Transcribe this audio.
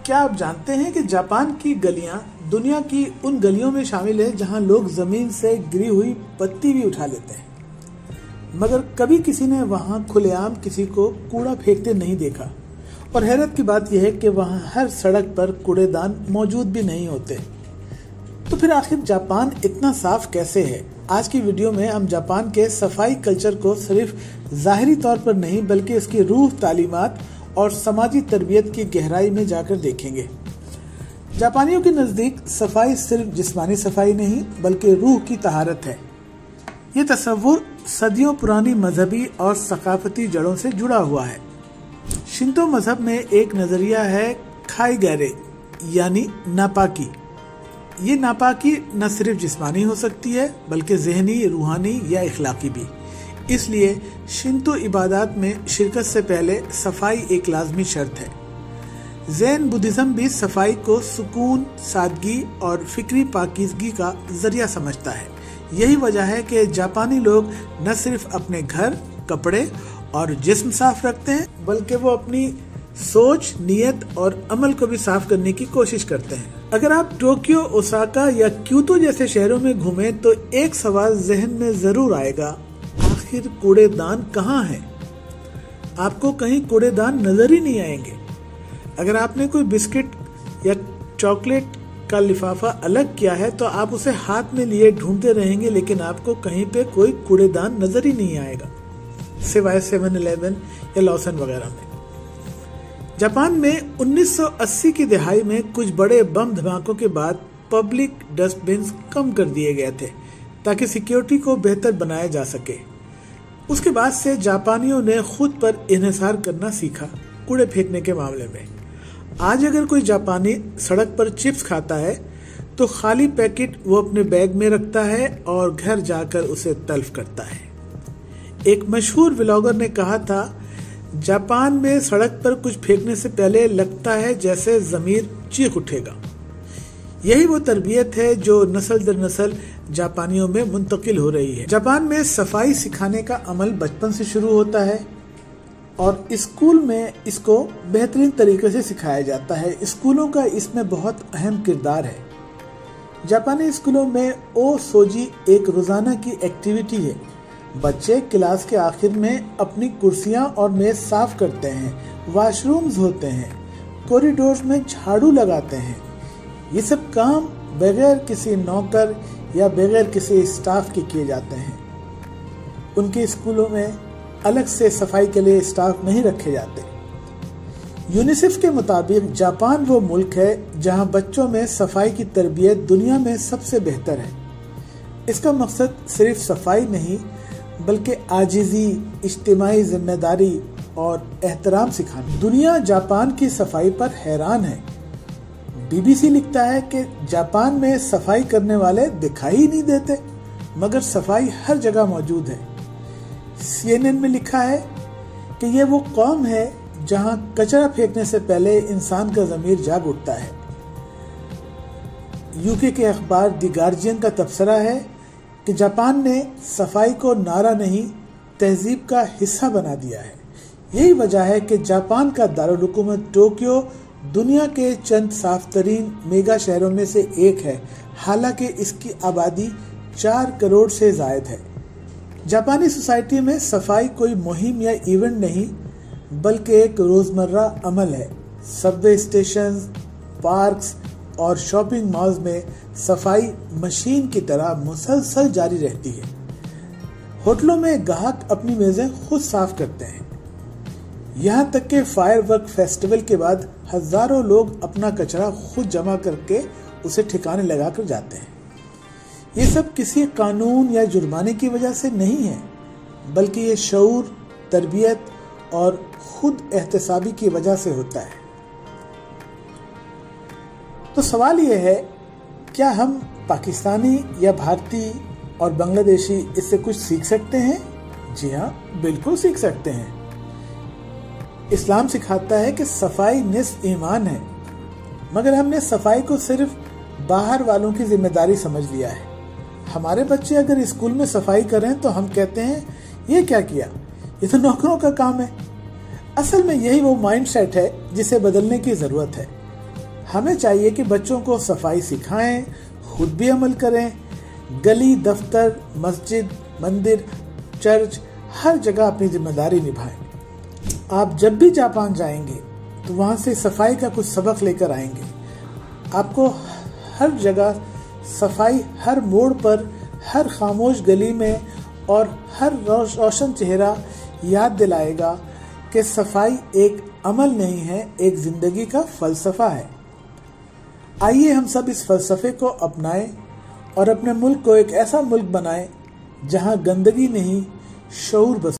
क्या आप जानते हैं कि जापान की गलियां दुनिया की उन गलियों में शामिल है जहां लोग जमीन से गिरी हुई पत्ती भी उठा लेते हैं, मगर कभी किसी ने वहां खुलेआम किसी को कूड़ा फेंकते नहीं देखा। और हैरत की बात यह है कि वहां हर सड़क पर कूड़ेदान मौजूद भी नहीं होते। तो फिर आखिर जापान इतना साफ कैसे है? आज की वीडियो में हम जापान के सफाई कल्चर को सिर्फ जाहिरी तौर पर नहीं बल्कि इसकी रूह, तालीमात और समाजी तरबियत की गहराई में जाकर देखेंगे। जापानियों के नज़दीक सफाई सिर्फ जिस्मानी सफाई नहीं बल्कि रूह की तहारत है। ये तस्वुर सदियों पुरानी मजहबी और सकाफती जड़ों से जुड़ा हुआ है। शिंतो मजहब में एक नजरिया है खाईगैरे यानी नापाकी। ये नापाकी न सिर्फ जिस्मानी हो सकती है बल्कि जहनी, रूहानी या इखलाकी भी। इसलिए शिंतो इबादत में शिरकत से पहले सफाई एक लाजमी शर्त है। जैन बुद्धिज्म भी सफाई को सुकून, सादगी और फिक्री पाकीज़गी का जरिया समझता है। यही वजह है कि जापानी लोग न सिर्फ अपने घर, कपड़े और जिस्म साफ रखते हैं बल्कि वो अपनी सोच, नियत और अमल को भी साफ करने की कोशिश करते हैं। अगर आप टोक्यो, ओसाका या क्योतो जैसे शहरों में घूमें तो एक सवाल जहन में जरूर आएगा, आखिर कूड़ेदान कहाँ है? आपको कहीं कूड़ेदान नजर ही नहीं आएंगे। अगर आपने कोई बिस्किट या चॉकलेट का लिफाफा अलग किया है तो आप उसे हाथ में लिए ढूंढते रहेंगे, लेकिन आपको कहीं पे कोई कूड़ेदान नजर ही नहीं आएगा, सिवाय 7-Eleven या लॉसन वगैरह में। जापान में 1980 की दहाई में कुछ बड़े बम धमाकों के बाद पब्लिक डस्टबिन कम कर दिए गए थे ताकि सिक्योरिटी को बेहतर बनाया जा सके। उसके बाद से जापानियों ने खुद पर इन्हिसार करना सीखा कूड़े फेंकने के मामले में। आज अगर कोई जापानी सड़क पर चिप्स खाता है तो खाली पैकेट वो अपने बैग में रखता है और घर जाकर उसे तल्फ करता है। एक मशहूर व्लॉगर ने कहा था, जापान में सड़क पर कुछ फेंकने से पहले लगता है जैसे जमीर चीख उठेगा। यही वो तरबियत है जो नस्ल दर नस्ल जापानियों में मुंतकिल हो रही है। जापान में सफाई सिखाने का अमल बचपन से शुरू होता है और स्कूल में इसको बेहतरीन तरीके से सिखाया जाता है। स्कूलों का इसमें बहुत अहम किरदार है। जापानी स्कूलों में ओ सोजी एक रोजाना की एक्टिविटी है। बच्चे क्लास के आखिर में अपनी कुर्सियां और मेज साफ करते हैं, वॉशरूम्स होते हैं, कॉरिडोर्स में झाड़ू लगाते हैं। ये सब काम बगैर किसी नौकर या बगैर किसी स्टाफ के किए जाते हैं। उनके स्कूलों में अलग से सफाई के लिए स्टाफ नहीं रखे जाते। यूनिसेफ के मुताबिक जापान वो मुल्क है जहां बच्चों में सफाई की तरबियत दुनिया में सबसे बेहतर है। इसका मकसद सिर्फ सफाई नहीं बल्कि आजिज़ी, इज्तिमाई जिम्मेदारी और एहतराम सिखाना। दुनिया जापान की सफाई पर हैरान है। BBC लिखता है कि जापान में सफाई करने वाले दिखाई ही नहीं देते, मगर सफाई हर जगह मौजूद है। CNN में लिखा है कि ये वो कौम है जहां कचरा फेंकने से पहले इंसान का ज़मीर जाग उठता है। UK के अखबार द गार्जियन का तबसरा है कि जापान ने सफाई को नारा नहीं, तहजीब का हिस्सा बना दिया है। यही वजह है कि जापान का दारुल हुकूमत टोक्यो दुनिया के चंद साफ तरीन मेगा शहरों में से एक है, हालांकि इसकी आबादी 4 करोड़ से जायद है। जापानी सोसाइटी में सफाई कोई मुहिम या इवेंट नहीं बल्कि एक रोजमर्रा अमल है। सबवे स्टेशन, पार्क्स और शॉपिंग मॉल्स में सफाई मशीन की तरह मुसलसल जारी रहती है। होटलों में ग्राहक अपनी मेजें खुद साफ करते हैं। यहाँ तक कि फायरवर्क फेस्टिवल के बाद हजारों लोग अपना कचरा खुद जमा करके उसे ठिकाने लगाकर जाते हैं। ये सब किसी कानून या जुर्माने की वजह से नहीं है बल्कि ये शऊर, तरबियत और खुद एहतसाबी की वजह से होता है। तो सवाल ये है, क्या हम पाकिस्तानी या भारतीय और बांग्लादेशी इससे कुछ सीख सकते हैं? जी हाँ, बिल्कुल सीख सकते हैं। इस्लाम सिखाता है कि सफाई निस्फ ईमान है, मगर हमने सफाई को सिर्फ बाहर वालों की जिम्मेदारी समझ लिया है। हमारे बच्चे अगर स्कूल में सफाई करें तो हम कहते हैं ये क्या किया, ये तो नौकरों का काम है। असल में यही वो माइंडसेट है जिसे बदलने की जरूरत है। हमें चाहिए कि बच्चों को सफाई सिखाएं, खुद भी अमल करें। गली, दफ्तर, मस्जिद, मंदिर, चर्च, हर जगह अपनी जिम्मेदारी निभाएं। आप जब भी जापान जाएंगे तो वहां से सफाई का कुछ सबक लेकर आएंगे। आपको हर जगह सफाई, हर मोड़ पर, हर खामोश गली में और हर रोशन चेहरा याद दिलाएगा कि सफाई एक अमल नहीं है, एक जिंदगी का फलसफा है। आइए हम सब इस फलसफे को अपनाएं और अपने मुल्क को एक ऐसा मुल्क बनाएं जहां गंदगी नहीं, शऊर बस।